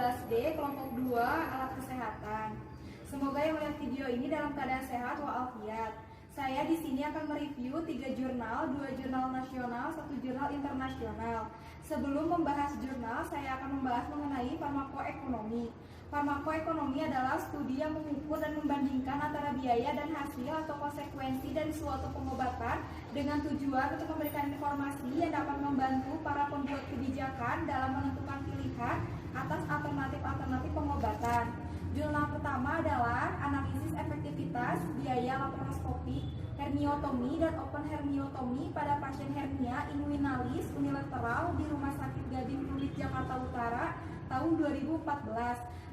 13D kelompok 2 alat kesehatan. Semoga yang melihat video ini dalam keadaan sehat walafiat. Saya di sini akan mereview 3 jurnal, 2 jurnal nasional, 1 jurnal internasional. Sebelum membahas jurnal, saya akan membahas mengenai farmakoekonomi. Farmakoekonomi adalah studi yang mengukur dan membandingkan antara biaya dan hasil atau konsekuensi dari suatu pengobatan dengan tujuan untuk memberikan informasi yang dapat membantu para pembuat kebijakan dalam menentukan pilihan atas alternatif-alternatif pengobatan. Jurnal pertama adalah analisis efektivitas biaya laparoskopi, herniotomi, dan open herniotomi pada pasien hernia inguinalis unilateral di Rumah Sakit Gading Pluit Jakarta Utara tahun 2014.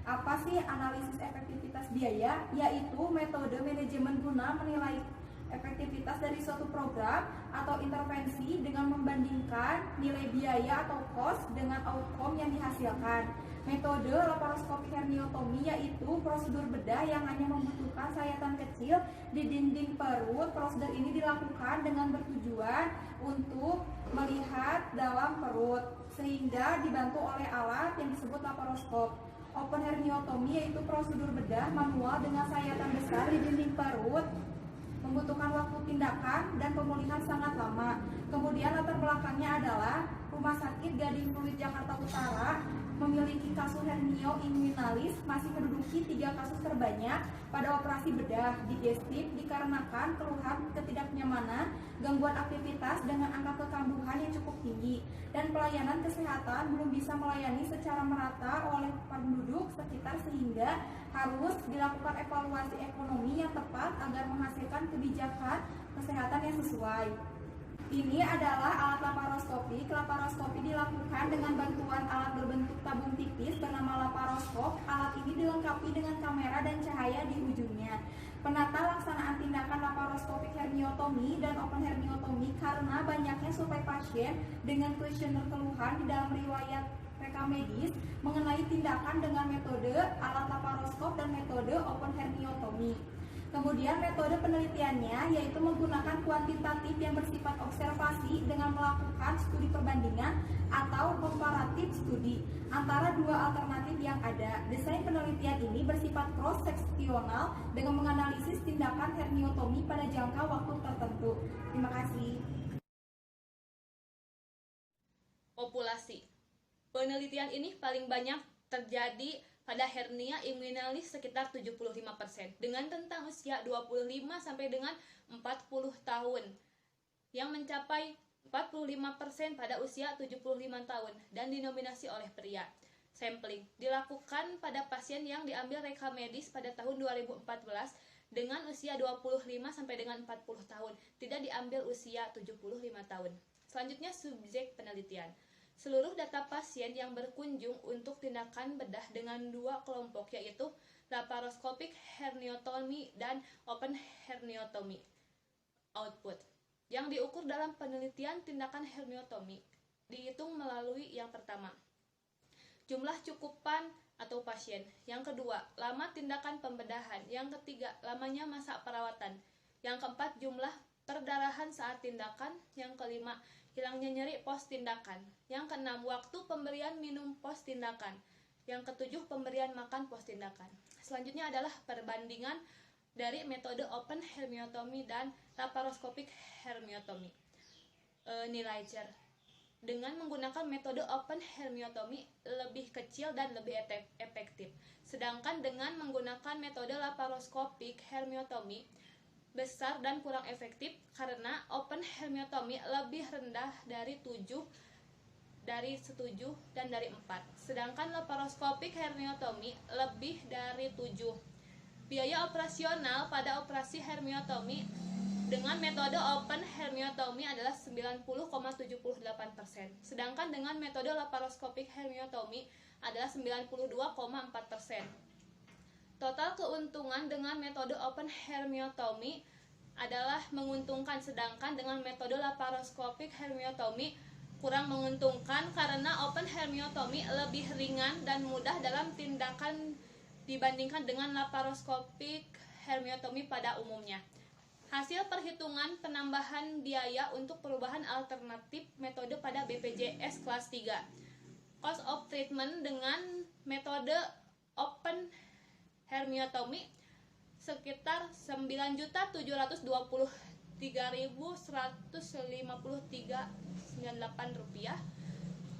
Apa sih analisis efektivitas biaya? Yaitu metode manajemen guna menilai efektivitas dari suatu program atau intervensi dengan membandingkan nilai biaya atau cost dengan outcome yang dihasilkan. Metode laparoskopik herniotomi yaitu prosedur bedah yang hanya membutuhkan sayatan kecil di dinding perut. Prosedur ini dilakukan dengan bertujuan untuk melihat dalam perut sehingga dibantu oleh alat yang disebut laparoskop. Open herniotomi yaitu prosedur bedah manual dengan sayatan besar di dinding perut, membutuhkan waktu tindakan dan pemulihan sangat lama. Kemudian latar belakangnya adalah Rumah Sakit Gading Pluit Jakarta Utara memiliki kasus hernio inguinalis masih menduduki 3 kasus terbanyak pada operasi bedah digestif dikarenakan keluhan ketidaknyamanan, gangguan aktivitas dengan angka kekambuhan yang cukup tinggi, dan pelayanan kesehatan belum bisa melayani secara merata oleh penduduk sekitar sehingga harus dilakukan evaluasi ekonomi yang tepat agar menghasilkan kebijakan kesehatan yang sesuai. Ini adalah alat laparoskopi. Laparoskopi dilakukan dengan bantuan alat berbentuk tabung tipis bernama laparoskop. Alat ini dilengkapi dengan kamera dan cahaya di ujungnya. Penata laksanaan tindakan laparoskopik herniotomi dan open herniotomi karena banyaknya survei pasien dengan kuesioner keluhan di dalam riwayat rekam medis mengenai tindakan dengan metode alat laparoskop dan metode open herniotomi. Kemudian metode penelitiannya yaitu menggunakan kuantitatif yang bersifat observasi dengan melakukan studi perbandingan atau komparatif studi antara 2 alternatif yang ada. Desain penelitian ini bersifat cross-seksional dengan menganalisis tindakan herniotomi pada jangka waktu tertentu. Terima kasih. Populasi. Penelitian ini paling banyak terjadi pada hernia inguinalis sekitar 75% dengan rentang usia 25 sampai dengan 40 tahun yang mencapai 45% pada usia 75 tahun dan dinominasi oleh pria. Sampling dilakukan pada pasien yang diambil rekam medis pada tahun 2014 dengan usia 25 sampai dengan 40 tahun, tidak diambil usia 75 tahun. Selanjutnya subjek penelitian. Seluruh data pasien yang berkunjung untuk tindakan bedah dengan 2 kelompok yaitu laparoskopik herniotomi dan open herniotomi. Output yang diukur dalam penelitian tindakan herniotomi dihitung melalui yang pertama, jumlah cukupan atau pasien, yang kedua, lama tindakan pembedahan, yang ketiga, lamanya masa perawatan, yang keempat, jumlah perdarahan saat tindakan, yang kelima, hilangnya nyeri pos tindakan, yang keenam, waktu pemberian minum pos tindakan, yang ketujuh, pemberian makan pos tindakan. Selanjutnya adalah perbandingan dari metode open herniotomi dan laparoskopik herniotomi. Nilai CER dengan menggunakan metode open herniotomi lebih kecil dan lebih efektif, sedangkan dengan menggunakan metode laparoskopik herniotomi besar dan kurang efektif karena open herniotomi lebih rendah dari 7 dan dari 4, sedangkan laparoskopik herniotomi lebih dari 7. Biaya operasional pada operasi herniotomi dengan metode open herniotomi adalah 90,78%, sedangkan dengan metode laparoskopik herniotomi adalah 92,4%. Total keuntungan dengan metode open herniotomi adalah menguntungkan, sedangkan dengan metode laparoskopik herniotomi kurang menguntungkan karena open herniotomi lebih ringan dan mudah dalam tindakan dibandingkan dengan laparoskopik herniotomi pada umumnya. Hasil perhitungan penambahan biaya untuk perubahan alternatif metode pada BPJS kelas 3. Cost of treatment dengan metode open hermiotomy sekitar 9.723.153,98 rupiah,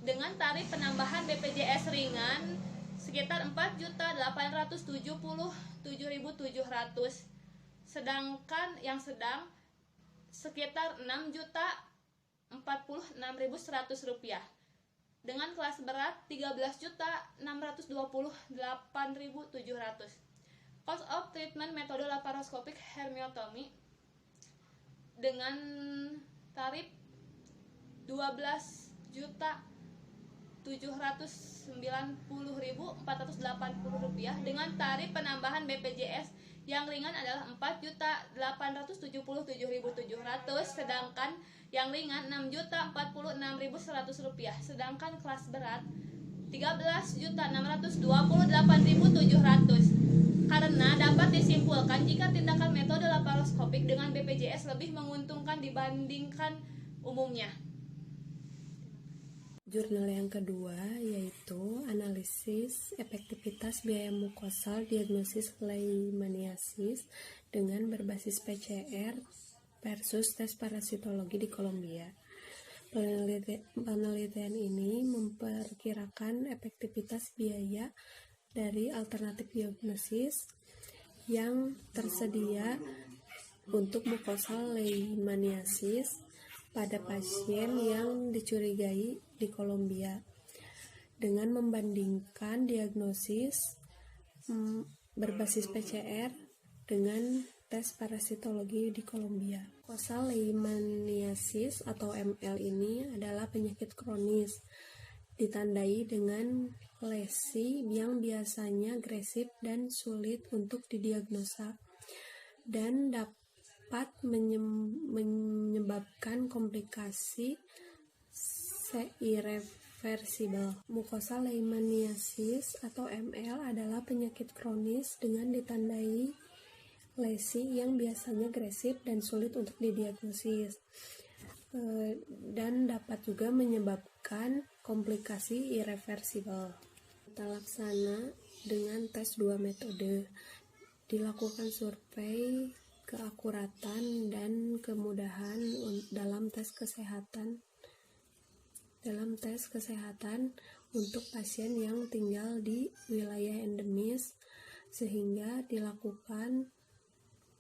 dengan tarif penambahan BPJS ringan sekitar 4.877.700, sedangkan yang sedang sekitar 6.046.100 rupiah, dengan kelas berat 13.628.700. Cost of treatment metode laparoscopic hermiotomy dengan tarif 12.790.480 rupiah, dengan tarif penambahan BPJS yang ringan adalah 4.877.700, sedangkan yang ringan 6.046.100 rupiah, sedangkan kelas berat 13.628.700. Karena dapat disimpulkan jika tindakan metode laparoskopik dengan BPJS lebih menguntungkan dibandingkan umumnya. Jurnal yang kedua yaitu analisis efektivitas biaya mukosal diagnosis leishmaniasis dengan berbasis PCR versus tes parasitologi di Kolombia. Penelitian ini memperkirakan efektivitas biaya dari alternatif diagnosis yang tersedia untuk mukosal leishmaniasis pada pasien yang dicurigai di Kolombia dengan membandingkan diagnosis berbasis PCR dengan tes parasitologi di Kolombia. Mukosal leishmaniasis atau ML ini adalah penyakit kronis ditandai dengan lesi yang biasanya agresif dan sulit untuk didiagnosa dan dapat menyebabkan komplikasi irreversibel. Mukosal leishmaniasis atau ML adalah penyakit kronis dengan ditandai lesi yang biasanya agresif dan sulit untuk didiagnosis dan dapat juga menyebabkan komplikasi irreversibel. Tata laksana dengan tes 2 metode. Dilakukan survei keakuratan dan kemudahan dalam tes kesehatan untuk pasien yang tinggal di wilayah endemis, sehingga dilakukan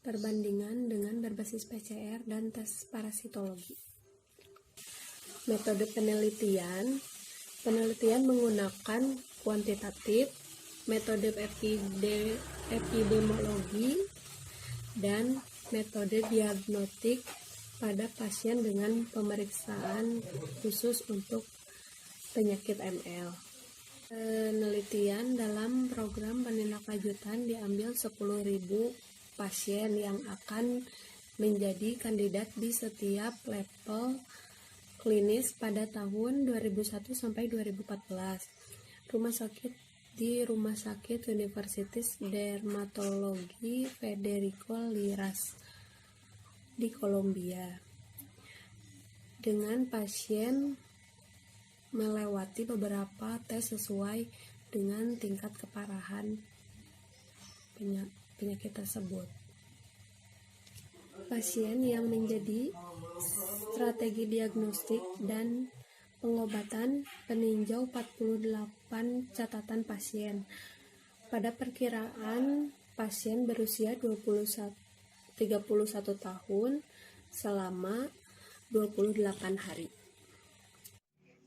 perbandingan dengan berbasis PCR dan tes parasitologi. Metode penelitian menggunakan kuantitatif, metode epidemiologi, dan metode diagnostik pada pasien dengan pemeriksaan khusus untuk penyakit ML. Penelitian dalam program penindaklanjutan diambil 10.000 pasien yang akan menjadi kandidat di setiap level klinis pada tahun 2001 sampai 2014. Rumah sakit Universitas Dermatologi Federico Liras di Kolombia, dengan pasien melewati beberapa tes sesuai dengan tingkat keparahan penyakit tersebut. Pasien yang menjadi strategi diagnostik dan pengobatan peninjau 48 catatan pasien. Pada perkiraan pasien berusia 31 tahun selama 28 hari.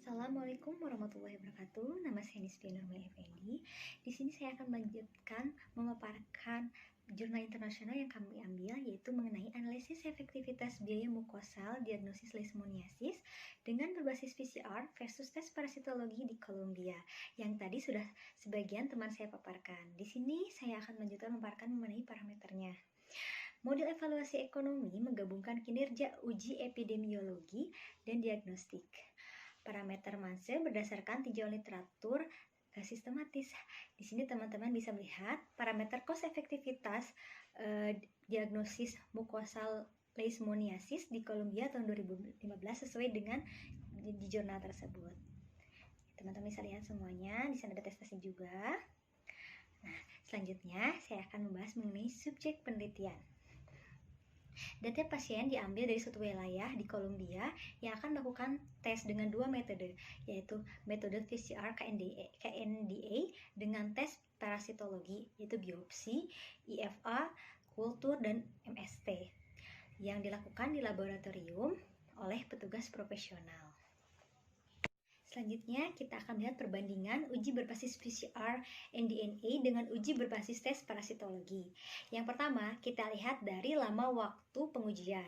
Assalamualaikum warahmatullahi wabarakatuh. Nama saya Nisfi Nurmul Effendi. Di sini saya akan melanjutkan memaparkan jurnal internasional yang kami ambil, yaitu mengenai analisis efektivitas biaya mukosal diagnosis leishmaniasis dengan berbasis PCR versus tes parasitologi di Kolombia, yang tadi sudah sebagian teman saya paparkan. Di sini saya akan melanjutkan memaparkan mengenai parameternya. Model evaluasi ekonomi menggabungkan kinerja uji epidemiologi dan diagnostik. Parameter Manse berdasarkan tinjauan literatur sistematis. Di sini teman-teman bisa melihat parameter cost efektivitas diagnosis mukosal leishmaniasis di Kolombia tahun 2015 sesuai dengan di jurnal tersebut. teman-teman bisa lihat semuanya. Di sana ada tes-tesnya juga. Nah, selanjutnya saya akan membahas mengenai subjek penelitian. Data pasien diambil dari suatu wilayah di Kolombia yang akan melakukan tes dengan dua metode, yaitu metode PCR KNDA dengan tes parasitologi, yaitu biopsi, IFA, kultur, dan MST, yang dilakukan di laboratorium oleh petugas profesional. Selanjutnya, kita akan melihat perbandingan uji berbasis PCR nDNA dengan uji berbasis tes parasitologi. Yang pertama, kita lihat dari lama waktu pengujian.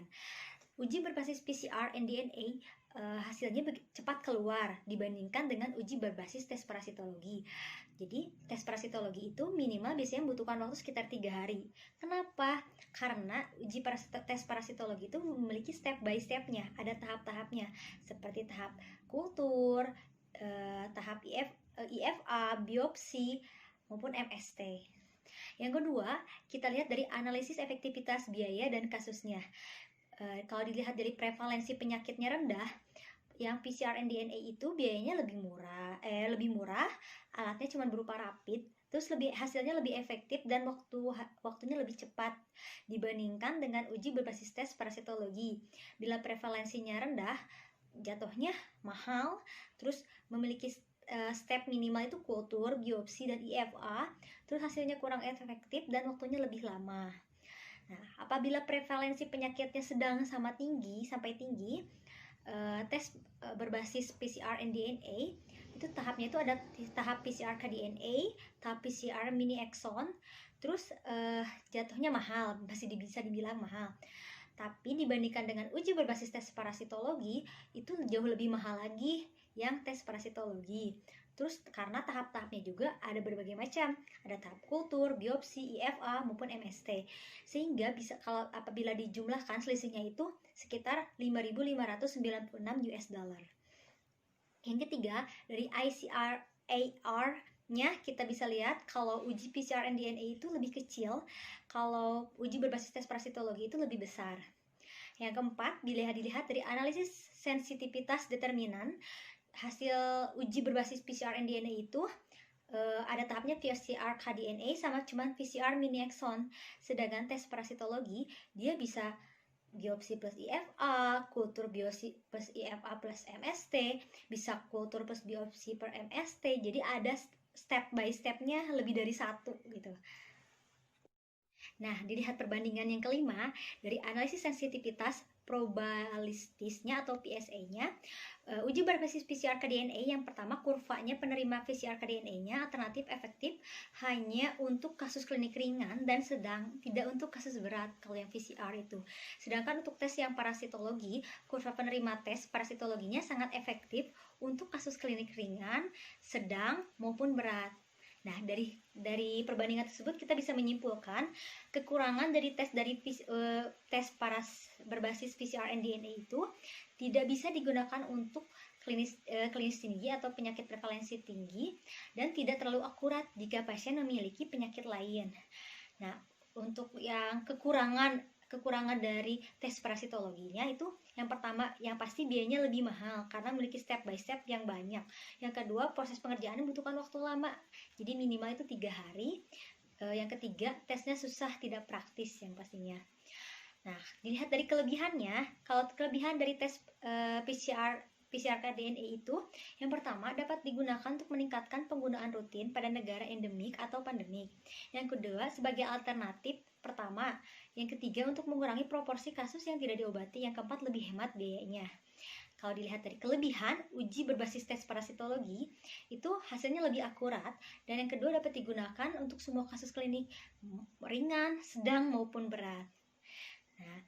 Uji berbasis PCR nDNA hasilnya cepat keluar dibandingkan dengan uji berbasis tes parasitologi. Jadi, tes parasitologi itu minimal biasanya membutuhkan waktu sekitar 3 hari. Kenapa? Karena tes parasitologi itu memiliki step by stepnya, ada tahap-tahapnya, seperti tahap kultur, tahap IFA, biopsi, maupun MST. Yang kedua, kita lihat dari analisis efektivitas biaya dan kasusnya. Kalau dilihat dari prevalensi penyakitnya rendah, yang PCR nDNA itu biayanya lebih murah, alatnya cuma berupa rapid, terus hasilnya lebih efektif dan waktunya lebih cepat dibandingkan dengan uji berbasis tes parasitologi. Bila prevalensinya rendah, jatuhnya mahal, terus memiliki step minimal itu kultur, biopsi, dan IFA, terus hasilnya kurang efektif dan waktunya lebih lama. Nah, apabila prevalensi penyakitnya sedang sampai tinggi, tes berbasis PCR nDNA itu tahapnya itu ada tahap PCR kDNA, tahap PCR mini exon, terus jatuhnya mahal, masih bisa dibilang mahal. Tapi dibandingkan dengan uji berbasis tes parasitologi itu jauh lebih mahal lagi yang tes parasitologi. Terus karena tahap-tahapnya juga ada berbagai macam, ada tahap kultur, biopsi, IFA maupun MST. Sehingga apabila dijumlahkan selisihnya itu sekitar 5.596 US dollar. Yang ketiga, dari ICR-AR-nya kita bisa lihat kalau uji PCR nDNA itu lebih kecil, kalau uji berbasis tes parasitologi itu lebih besar. Yang keempat, dilihat dari analisis sensitivitas determinan, hasil uji berbasis PCR nDNA itu ada tahapnya PCR kDNA sama cuman PCR mini exon. Sedangkan tes parasitologi dia bisa biopsi plus IFA, kultur biopsi plus IFA plus MST, bisa kultur plus biopsi per MST. Jadi ada step by stepnya lebih dari satu gitu. Nah, dilihat perbandingan yang kelima dari analisis sensitivitas probabilistisnya atau PSA-nya. Uji berbasis PCR kDNA yang pertama, kurvanya penerima PCR kDNA-nya alternatif efektif hanya untuk kasus klinik ringan dan sedang, tidak untuk kasus berat kalau yang PCR itu. Sedangkan untuk tes yang parasitologi, kurva penerima tes parasitologinya sangat efektif untuk kasus klinik ringan, sedang maupun berat. Nah, dari perbandingan tersebut kita bisa menyimpulkan kekurangan dari tes berbasis PCR nDNA itu tidak bisa digunakan untuk klinis tinggi atau penyakit prevalensi tinggi dan tidak terlalu akurat jika pasien memiliki penyakit lain. Nah, untuk yang kekurangan dari tes parasitologinya itu yang pertama, yang pasti biayanya lebih mahal karena memiliki step by step yang banyak. Yang kedua, proses pengerjaannya membutuhkan waktu lama, jadi minimal itu 3 hari. Yang ketiga, tesnya susah, tidak praktis yang pastinya. Nah, dilihat dari kelebihannya, kalau kelebihan dari tes PCR kDNA itu, yang pertama dapat digunakan untuk meningkatkan penggunaan rutin pada negara endemik atau pandemik. Yang kedua, sebagai alternatif pertama. Yang ketiga, untuk mengurangi proporsi kasus yang tidak diobati. Yang keempat, lebih hemat biayanya. Kalau dilihat dari kelebihan, uji berbasis tes parasitologi itu hasilnya lebih akurat, dan yang kedua dapat digunakan untuk semua kasus klinik ringan, sedang maupun berat. Nah,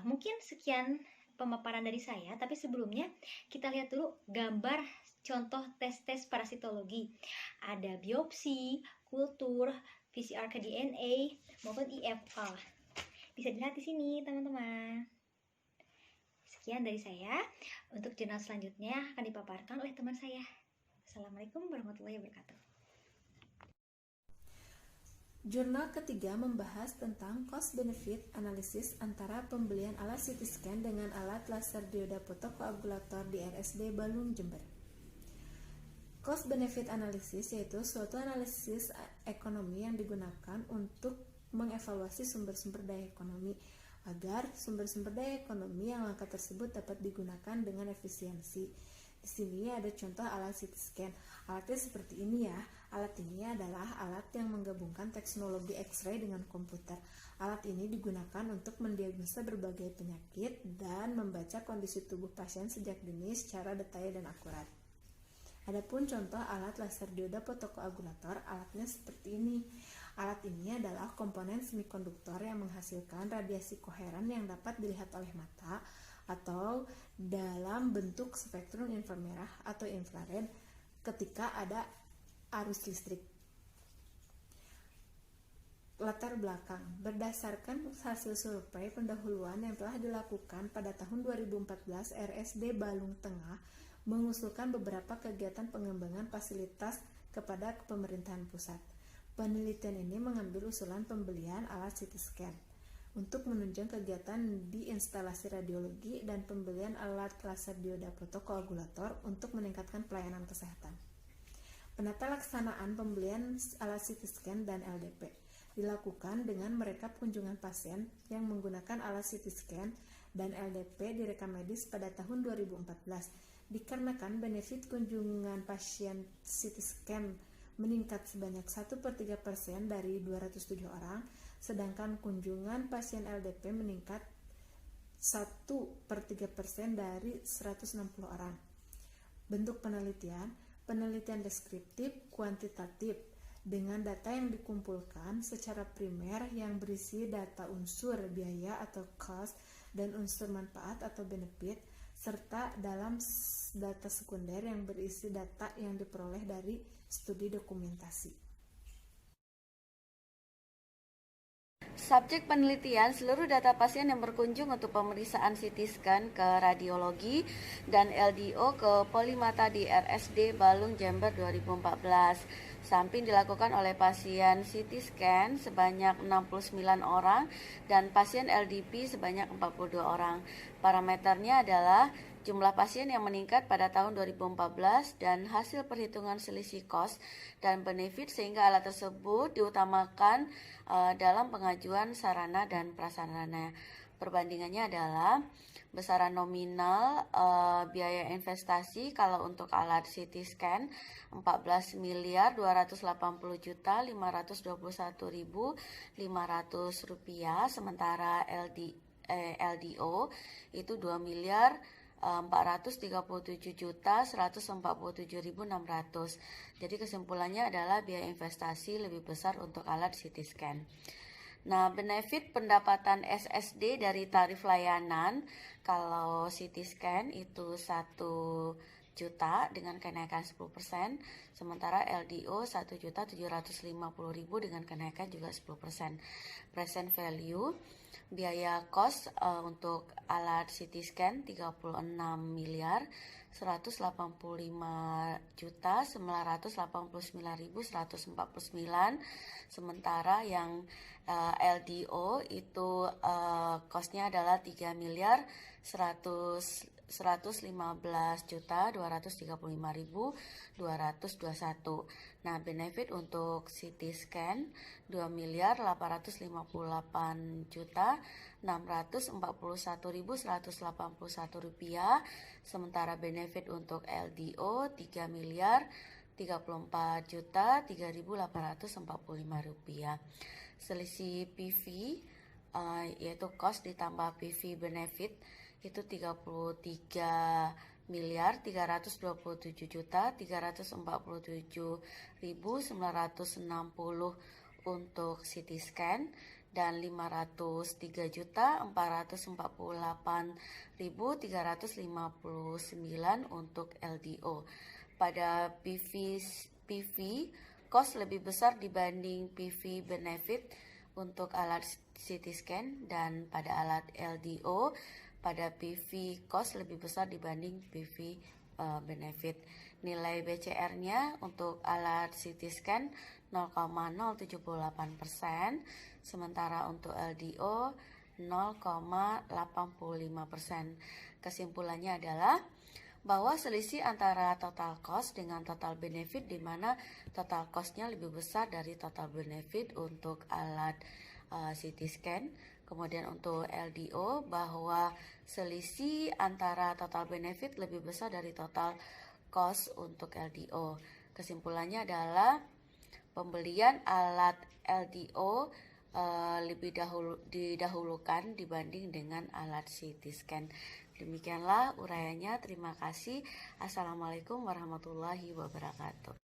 mungkin sekian pemaparan dari saya, tapi sebelumnya kita lihat dulu gambar contoh tes parasitologi. Ada biopsi, kultur, PCR kDNA maupun IFA. Bisa dilihat di sini, teman-teman. Sekian dari saya. Untuk jurnal selanjutnya akan dipaparkan oleh teman saya. Assalamualaikum warahmatullahi wabarakatuh. Jurnal ketiga membahas tentang cost-benefit analisis antara pembelian alat CT scan dengan alat laser dioda fotokoagulator di RSD Balung, Jember. Cost benefit analysis yaitu suatu analisis ekonomi yang digunakan untuk mengevaluasi sumber-sumber daya ekonomi agar sumber-sumber daya ekonomi yang langka tersebut dapat digunakan dengan efisiensi. Di sini ada contoh alat CT scan. Alatnya seperti ini ya. Alat ini adalah alat yang menggabungkan teknologi X-ray dengan komputer. Alat ini digunakan untuk mendiagnosa berbagai penyakit dan membaca kondisi tubuh pasien sejak dini secara detail dan akurat. Adapun contoh alat laser dioda fotokoagulator, alatnya seperti ini. Alat ini adalah komponen semikonduktor yang menghasilkan radiasi koheren yang dapat dilihat oleh mata atau dalam bentuk spektrum inframerah atau infrared ketika ada arus listrik. Latar belakang. Berdasarkan hasil survei pendahuluan yang telah dilakukan pada tahun 2014, RSD Balung Tengah mengusulkan beberapa kegiatan pengembangan fasilitas kepada pemerintahan pusat. Penelitian ini mengambil usulan pembelian alat CT scan untuk menunjang kegiatan di instalasi radiologi dan pembelian alat laser dioda fotokoagulator untuk meningkatkan pelayanan kesehatan. Penata laksanaan pembelian alat CT scan dan LDP dilakukan dengan merekap kunjungan pasien yang menggunakan alat CT scan dan LDP di rekam medis pada tahun 2014. Dikarenakan benefit kunjungan pasien CT scan meningkat sebanyak 1/3% dari 207 orang, sedangkan kunjungan pasien LDP meningkat 1/3% dari 160 orang. Bentuk penelitian deskriptif kuantitatif dengan data yang dikumpulkan secara primer yang berisi data unsur biaya atau cost dan unsur manfaat atau benefit, serta dalam data sekunder yang berisi data yang diperoleh dari studi dokumentasi. Subjek penelitian seluruh data pasien yang berkunjung untuk pemeriksaan CT scan ke radiologi dan LDO ke Polimata di RSD Balung Jember 2014. Samping dilakukan oleh pasien CT scan sebanyak 69 orang dan pasien LDP sebanyak 42 orang. Parameternya adalah jumlah pasien yang meningkat pada tahun 2014 dan hasil perhitungan selisih cost dan benefit sehingga alat tersebut diutamakan dalam pengajuan sarana dan prasarana. Perbandingannya adalah besaran nominal biaya investasi kalau untuk alat CT scan 14.280.521.500 rupiah, sementara LDO itu 2.437.147.600. Jadi kesimpulannya adalah biaya investasi lebih besar untuk alat CT scan. Nah, benefit pendapatan SSD dari tarif layanan kalau CT scan itu 1 juta dengan kenaikan 10%, sementara LDO 1.750.000 dengan kenaikan juga 10%. Present value biaya cost untuk alat CT scan 36.989.149, sementara yang LDO itu costnya adalah 3.115.235.221. Nah, benefit untuk CT scan 2.858.641.181 rupiah, sementara benefit untuk LDO 3.034.3.845 rupiah. Selisih PV yaitu cost ditambah PV benefit itu 33.347.347.960 untuk CT scan dan 503.448.359 untuk LDO. Pada PV cost lebih besar dibanding PV benefit untuk alat CT scan, dan pada alat LDO pada PV cost lebih besar dibanding PV benefit. Nilai BCR-nya untuk alat CT scan 0,078%, sementara untuk LDO 0,85%. Kesimpulannya adalah bahwa selisih antara total cost dengan total benefit, di mana total cost-nya lebih besar dari total benefit untuk alat CT scan. Kemudian untuk LDO, bahwa selisih antara total benefit lebih besar dari total cost untuk LDO. Kesimpulannya adalah pembelian alat LDO lebih didahulukan dibanding dengan alat CT scan. Demikianlah uraiannya. Terima kasih. Assalamualaikum warahmatullahi wabarakatuh.